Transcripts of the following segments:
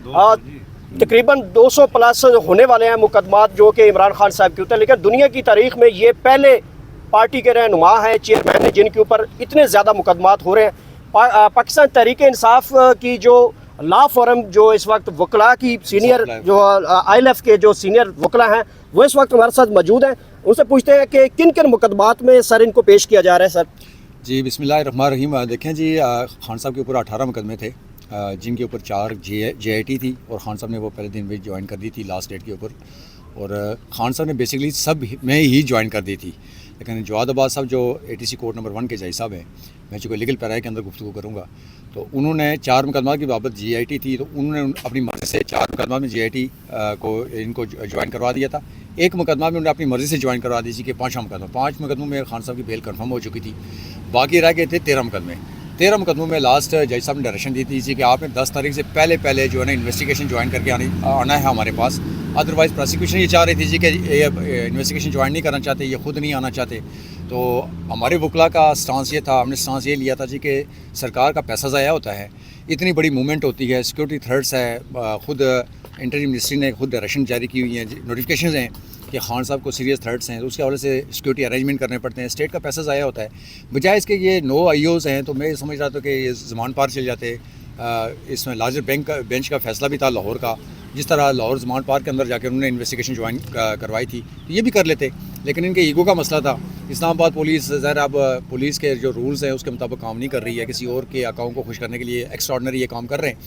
तकरीबन 200 प्लस होने वाले हैं मुकदमात जो कि इमरान खान साहब के ऊपर, लेकिन दुनिया की तारीख में ये पहले पार्टी के रहनुमा हैं, चेयरमैन हैं, जिनके ऊपर इतने ज़्यादा मुकदमात हो रहे हैं। पाकिस्तान तहरीक इंसाफ की जो लॉ फोरम जो इस वक्त वकला की सीनियर जो ILF के जो सीनियर वकला हैं वो इस वक्त हमारे साथ मौजूद हैं। उनसे पूछते हैं कि किन किन मुकदमात में सर इनको पेश किया जा रहा है। सर जी बिस्मिल्लाहिर्रहमानिर्रहीम। देखें जी, खान साहब के ऊपर 18 मुकदमे थे, जिनके ऊपर 4 JIT थी और खान साहब ने वो पहले दिन भी ज्वाइन कर दी थी लास्ट डेट के ऊपर, और खान साहब ने बेसिकली सब में ही ज्वाइन कर दी थी। लेकिन जवाद अब्बास साहब जो ATC कोर्ट नंबर 1 के जज साहब हैं, मैं चूँकि लीगल पैराए के अंदर गुफ्तगू करूँगा, तो उन्होंने 4 मुकदमा की बाबत JIT थी, तो उन्होंने अपनी मर्ज़ी से 4 मुकदमा में JIT को इनको ज्वाइन करवा दिया था। एक मुकदमा में उन्होंने अपनी मर्ज़ी से ज्वाइन करवा दी थी कि 5 मुकदमा, 5 मुकदमों में खान साहब की बेल कन्फर्म हो चुकी थी, बाकी रह गए थे 13 मुकदमे। 13 मुकदमों में लास्ट जज साहब ने डायरेक्शन दी थी कि आपने 10 तारीख से पहले जो है ना इन्वेस्टिगेशन ज्वाइन करके आना है हमारे पास। अदरवाइज़ प्रोसिक्यूशन ये चाह रही थी जी कि इन्वेस्टिगेशन ज्वाइन नहीं करना चाहते, ये खुद नहीं आना चाहते। तो हमारे वकला का स्टांस ये था, हमने स्टांस ये लिया था जी कि सरकार का पैसा ज़ाया होता है, इतनी बड़ी मूवमेंट होती है, सिक्योरिटी थ्रेट्स है, खुद इंटरिम मिनिस्ट्री ने खुद डायरेक्शन जारी की हुई हैं, नोटिफिकेशन हैं कि खान साहब को सीरियस थ्रेट्स हैं, तो उसके हवाले से सिक्योरिटी अरेंजमेंट करने पड़ते हैं, स्टेट का पैसा ज़ाया होता है। बजाय इसके ये 9 IOs हैं, तो मैं समझ रहा था कि ये ज़मान पार चल जाते। इसमें लार्जर बेंच का फ़ैसला भी था लाहौर का, जिस तरह लाहौर ज़मान पार के अंदर जाकर उन्होंने इन्वेस्टिगेशन ज्वाइन करवाई थी, तो ये भी कर लेते, लेकिन इनके ईगो का मसला था। इस्लामाबाद पुलिस ज़ाहिर अब पुलिस के जो रूल्स हैं उसके मुताबिक काम नहीं कर रही है, किसी और के अकाउंट को खुश करने के लिए एक्स्ट्राऑर्डिनरी ये काम कर रहे हैं।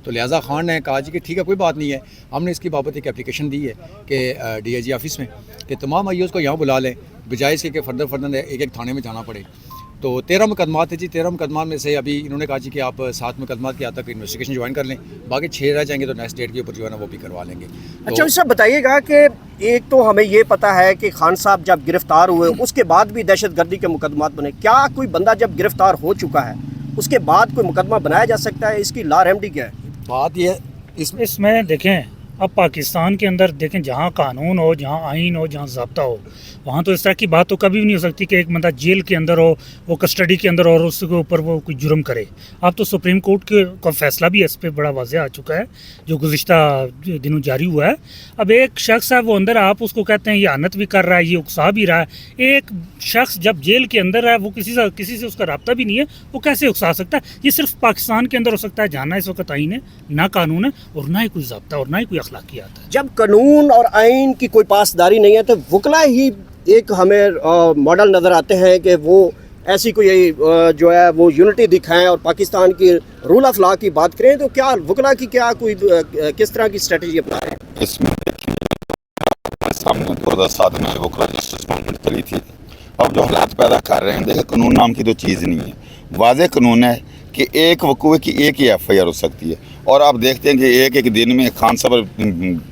तो लिहाजा खान ने कहा जी कि ठीक है, कोई बात नहीं है, हमने इसकी बाबत एक एप्लीकेशन दी है कि DIG ऑफिस में कि तमाम IOs को यहाँ बुला लें, बजाय इसके कि फर्दर एक थाने में जाना पड़े। तो 13 मुकदमात थे जी, 13 मुकदमा में से अभी इन्होंने कहा जी कि आप 7 मुकदमात के हद तक इन्वेस्टिगेशन ज्वाइन कर लें, बाकी 6 रह जाएंगे तो नेक्स्ट डेट के ऊपर जो है ना वो भी करवा लेंगे। अच्छा सर बताइएगा कि एक तो हमें ये पता है कि खान साहब जब गिरफ्तार हुए उसके बाद भी दहशतगर्दी के मुकदमात बने, क्या कोई बंदा जब गिरफ्तार हो चुका है उसके बाद कोई मुकदमा बनाया जा सकता है? इसकी लॉ रेमेडी क्या है? बात ये इसमें देखें, अब पाकिस्तान के अंदर देखें, जहाँ कानून हो, जहाँ आइन हो, जहाँ ज़ाब्ता हो, वहाँ तो इस तरह की बात तो कभी भी नहीं हो सकती कि एक बंदा जेल के अंदर हो, वो कस्टडी के अंदर और उसके ऊपर वो कोई जुर्म करे। अब तो सुप्रीम कोर्ट का फैसला भी इस पर बड़ा वाज़ेह आ चुका है, जो गुज़िश्ता दिनों जारी हुआ है। अब एक शख्स है वो अंदर, आप उसको कहते हैं ये आनत भी कर रहा है, ये उकसा भी रहा है। एक शख्स जब जेल के अंदर है, वो किसी से उसका रब्ता भी नहीं है, वो कैसे उकसा सकता है? ये सिर्फ पाकिस्तान के अंदर हो सकता है, जहाँ ना इस वक्त आइन है, ना कानून है, और ना ही कोई ज़ाब्ता और ना ही कोई अखलाकियात है। जब कानून और आइन की कोई पासदारी नहीं है तो वकला ही एक हमें मॉडल नज़र आते हैं कि वो ऐसी कोई जो है वो यूनिटी दिखाएं और पाकिस्तान की रूल ऑफ लॉ की बात करें। तो क्या वकला की क्या कोई किस तरह की स्ट्रेटजी अपना रहे हैं? इसमें सामने 2007 में वकला जस्टिस मूवमेंट चली थी। अब जो हालात पैदा कर रहे हैं, देखिए कानून नाम की तो चीज़ नहीं है, वाज़ेह कानून है कि एक वकूए की एक ही FIR हो सकती है, और आप देखते हैं कि एक दिन में खान साहब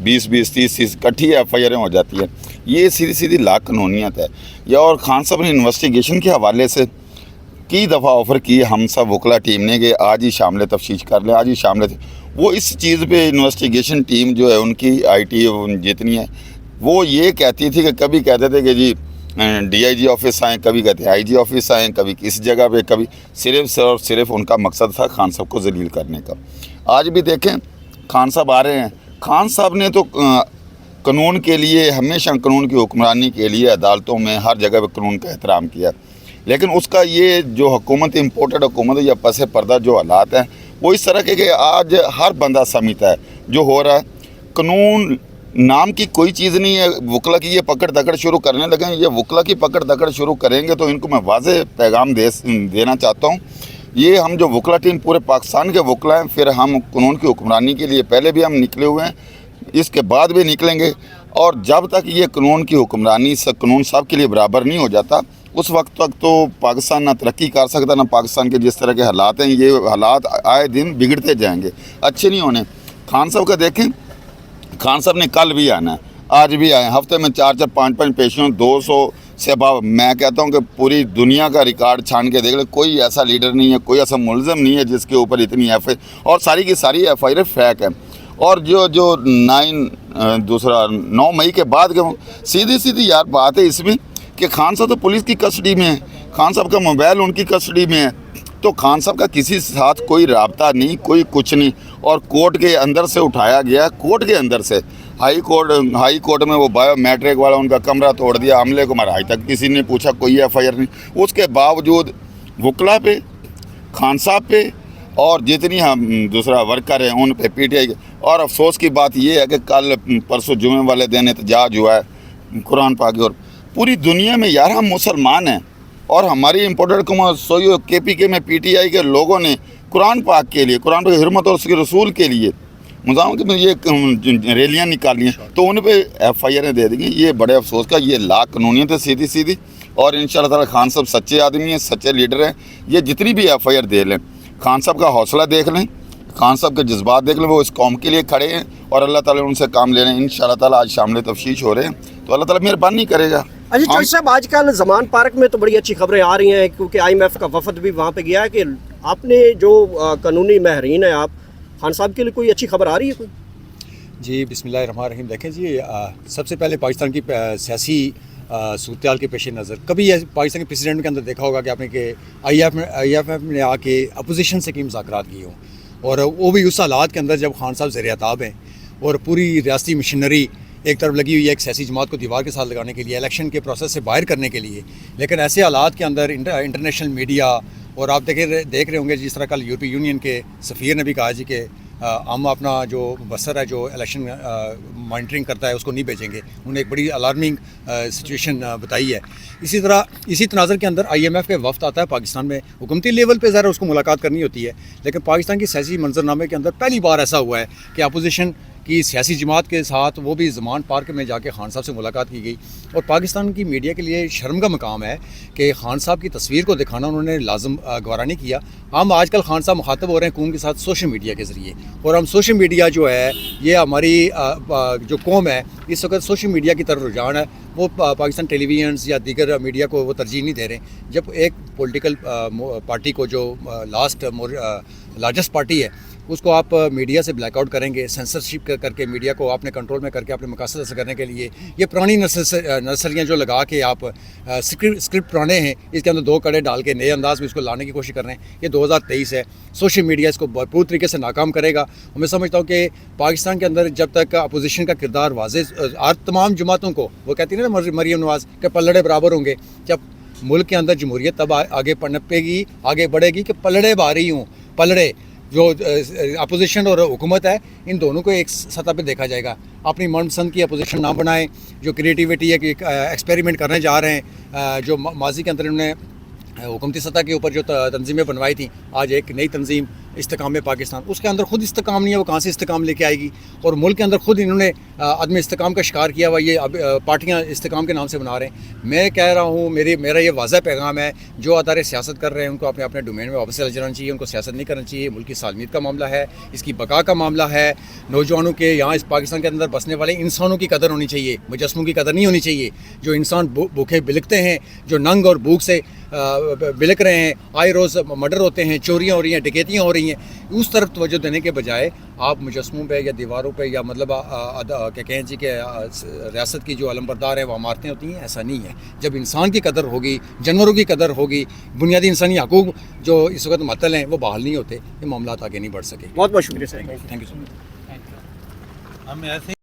20-20, 30-30 इकट्ठी FIR हो जाती है। ये सीधी सीधी लाख कानूनियत है या। और खान साहब ने इन्वेस्टिगेशन के हवाले से कई दफ़ा ऑफ़र किए हम सब वकला टीम ने कि आज ही शामिल तफ्तीश कर लें, आज ही शामिल। वो इस चीज़ पे इन्वेस्टिगेशन टीम जो है उनकी IT जितनी है वो ये कहती थी कि कभी कहते थे कि जी DIG ऑफिस आएँ, कभी कहते IG ऑफिस आएँ, कभी किस जगह पे, कभी सिर्फ और सिर्फ उनका मकसद था खान साहब को जलील करने का। आज भी देखें खान साहब आ रहे हैं, खान साहब ने तो कानून के लिए हमेशा, कानून की हुक्मरानी के लिए अदालतों में हर जगह पे कानून का एहतराम किया, लेकिन उसका ये जो हुकूमत इम्पोर्टेड हुकूमत या पसे पर्दा जो हालात हैं वो इस तरह के कि आज हर बंदा समझता है जो हो रहा है। कानून नाम की कोई चीज़ नहीं है। वकला की ये पकड़ दकड़ शुरू करने लगे, ये वकला की पकड़ दकड़ शुरू करेंगे तो इनको मैं वाज़ेह पैगाम देना चाहता हूँ। ये हम जो वकला टीम पूरे पाकिस्तान के वकला हैं, फिर हम कानून की हुक्मरानी के लिए पहले भी हम निकले हुए हैं, इसके बाद भी निकलेंगे, और जब तक ये कानून की हुक्मरानी से कानून सब के लिए बराबर नहीं हो जाता उस वक्त तक तो पाकिस्तान ना तरक्की कर सकता, ना पाकिस्तान के जिस तरह के हालात हैं ये हालात आए दिन बिगड़ते जाएंगे, अच्छे नहीं होने। खान साहब का देखें, खान साहब ने कल भी आना है, आज भी आए, हफ्ते में 4-4, 5-5 पेशियों, 200 से अब मैं कहता हूं कि पूरी दुनिया का रिकॉर्ड छान के देख ले, कोई ऐसा लीडर नहीं है, कोई ऐसा मुलज़म नहीं है जिसके ऊपर इतनी FIR, और सारी की सारी FIR फेक है। और जो 9 मई के बाद के सीधी सीधी यार बात है इसमें कि खान साहब तो पुलिस की कस्टडी में है, खान साहब का मोबाइल उनकी कस्टडी में है, तो खान साहब का किसी साथ कोई राब्ता नहीं, कोई कुछ नहीं। اور کورٹ کے اندر سے اٹھایا گیا, کورٹ کے اندر سے ہائی کورٹ میں وہ بایو میٹرک والا ان کا کمرہ توڑ دیا, عملے کو مارا, آج تک کسی نے پوچھا, کوئی ایف آئی آر نہیں. اس کے باوجود وکلا پہ, خان صاحب پہ اور جتنی ہم دوسرا ورکر ہیں ان پہ پی ٹی آئی. اور افسوس کی بات یہ ہے کہ کل پرسوں جمعے والے دن احتجاج ہوا ہے قرآن پاک کی, اور پوری دنیا میں یار ہم مسلمان ہیں اور ہماری امپورٹڈ سوئیو کے پی کے میں پی ٹی آئی کے لوگوں نے قرآن پاک کے لیے, قرآن پاک کی حرمت اور اس کے رسول کے لیے مزاحم کے یہ ریلیاں نکالی ہیں, تو ان پہ ایف آئی آریں دے دیں. یہ بڑے افسوس کا, یہ لا قانونیت ہے سیدھی سیدھی. اور ان شاء اللہ تعالیٰ خان صاحب سچے آدمی ہیں, سچے لیڈر ہیں. یہ جتنی بھی ایف آئی آر دے لیں, خان صاحب کا حوصلہ دیکھ لیں, خان صاحب کے جذبات دیکھ لیں, وہ اس قوم کے لیے کھڑے ہیں اور اللہ تعالیٰ ان سے کام لے لیں. ان شاء اللہ تعالیٰ آج شامل تفتیش ہو رہے ہیں تو اللہ تعالیٰ مہربانی کرے گا. اچھا چوہدری صاحب, آج کل زمان پارک میں تو بڑی اچھی خبریں آ رہی ہیں کیونکہ آئی ایم ایف کا وفد بھی وہاں پہ گیا ہے کہ آپ نے جو قانونی ماہرین ہیں, آپ خان صاحب کے لیے کوئی اچھی خبر آ رہی ہے کوئی؟ جی بسم اللہ الرحمن الرحیم. دیکھیں جی, سب سے پہلے پاکستان کی سیاسی صورتحال کے پیش نظر کبھی پاکستان کے پریزیڈنٹ کے اندر دیکھا ہوگا کہ آپ نے کہ آئی ایف نے آ کے اپوزیشن سے کی مذاکرات کی ہوں, اور وہ بھی اس حالات کے اندر جب خان صاحب زیر عتاب ہیں اور پوری ریاستی مشینری ایک طرف لگی ہوئی ہے ایک سیاسی جماعت کو دیوار کے ساتھ لگانے کے لیے, الیکشن کے پروسیس سے باہر کرنے کے لیے. لیکن ایسے حالات کے اندر انٹرنیشنل میڈیا, اور آپ دیکھ رہے ہوں گے جس طرح کل یورپی یونین کے سفیر نے بھی کہا جی کہ ہم اپنا جو بسر ہے جو الیکشن مانیٹرنگ کرتا ہے اس کو نہیں بھیجیں گے. انہوں نے ایک بڑی الارمنگ سچویشن بتائی ہے. اسی تناظر کے اندر آئی ایم ایف کے وفد آتا ہے پاکستان میں, حکومتی لیول پہ ذرا اس کو ملاقات کرنی ہوتی ہے, لیکن پاکستان کی سیاسی منظرنامے کے اندر پہلی بار ایسا ہوا ہے کہ اپوزیشن کی سیاسی جماعت کے ساتھ وہ بھی زمان پارک میں جا کے خان صاحب سے ملاقات کی گئی. اور پاکستان کی میڈیا کے لیے شرم کا مقام ہے کہ خان صاحب کی تصویر کو دکھانا انہوں نے لازم گوارا نہیں کیا. ہم آج کل خان صاحب مخاطب ہو رہے ہیں قوم کے ساتھ سوشل میڈیا کے ذریعے, اور ہم سوشل میڈیا جو ہے یہ ہماری جو قوم ہے اس وقت سوشل میڈیا کی طرف رجحان ہے. وہ پاکستان ٹیلی ویژنز یا دیگر میڈیا کو وہ ترجیح نہیں دے رہے. جب ایک پولیٹیکل پارٹی کو جو لارجسٹ پارٹی ہے اس کو آپ میڈیا سے بلیک آؤٹ کریں گے, سینسرشپ کر کے میڈیا کو آپ نے کنٹرول میں کر کے اپنے مقاصد حاصل کرنے کے لیے یہ پرانی نرسریاں جو لگا کے آپ اسکرپٹ پرانے ہیں اس کے اندر دو کڑے ڈال کے نئے انداز میں اس کو لانے کی کوشش کر رہے ہیں. یہ 2023 ہے, سوشل میڈیا اس کو بھرپور طریقے سے ناکام کرے گا. اور میں سمجھتا ہوں کہ پاکستان کے اندر جب تک اپوزیشن کا کردار واضح تمام جماعتوں کو, وہ کہتی ہیں نا مریم نواز کہ پلڑے برابر ہوں گے, جب ملک کے اندر جمہوریت تب آگے پنپے گی, آگے بڑھے گی کہ پلڑے باری ہوں. پلڑے جو اپوزیشن اور حکومت ہے ان دونوں کو ایک سطح پہ دیکھا جائے گا. اپنی من پسند کی اپوزیشن نہ بنائیں, جو کریٹیوٹی ہے کہ ایکسپیریمنٹ کرنے جا رہے ہیں, جو ماضی کے اندر انہوں نے حکومتی سطح کے اوپر جو تنظیمیں بنوائی تھیں, آج ایک نئی تنظیم استحکام پاکستان, اس کے اندر خود استحکام نہیں ہے, وہ کہاں سے استحکام لے کے آئے گی. اور ملک کے اندر خود انہوں نے عدم استحکام کا شکار کیا ہوا, یہ پارٹیاں استحکام کے نام سے بنا رہے ہیں. میں کہہ رہا ہوں میرا یہ واضح پیغام ہے, جو ادارے سیاست کر رہے ہیں ان کو اپنے ڈومین میں واپس چلا جانا چاہیے. ان کو سیاست نہیں کرنا چاہیے. ملک کی سالمیت کا معاملہ ہے, اس کی بقا کا معاملہ ہے. نوجوانوں کے یہاں اس پاکستان کے اندر بسنے والے انسانوں کی قدر ہونی چاہیے, مجسموں کی قدر نہیں ہونی چاہیے. جو انسان بھوکے بلکتے ہیں, جو ننگ اور بھوک سے بلک رہے ہیں, آئے روز مرڈر ہوتے ہیں, چوریاں ہو رہی ہیں, ڈکیتیاں ہو رہی ہیں, اس طرف توجہ دینے کے بجائے آپ مجسموں پہ یا دیواروں پہ یا مطلب کہ کہیں جی کہ ریاست کی جو علمبردار ہیں وہ عمارتیں ہوتی ہیں, ایسا نہیں ہے. جب انسان کی قدر ہوگی, جانوروں کی قدر ہوگی, بنیادی انسانی حقوق جو اس وقت معطل ہیں وہ بحال نہیں ہوتے, یہ معاملات آگے نہیں بڑھ سکے. بہت بہت شکریہ سر. تھینک یو سو مچ. ہم ایسے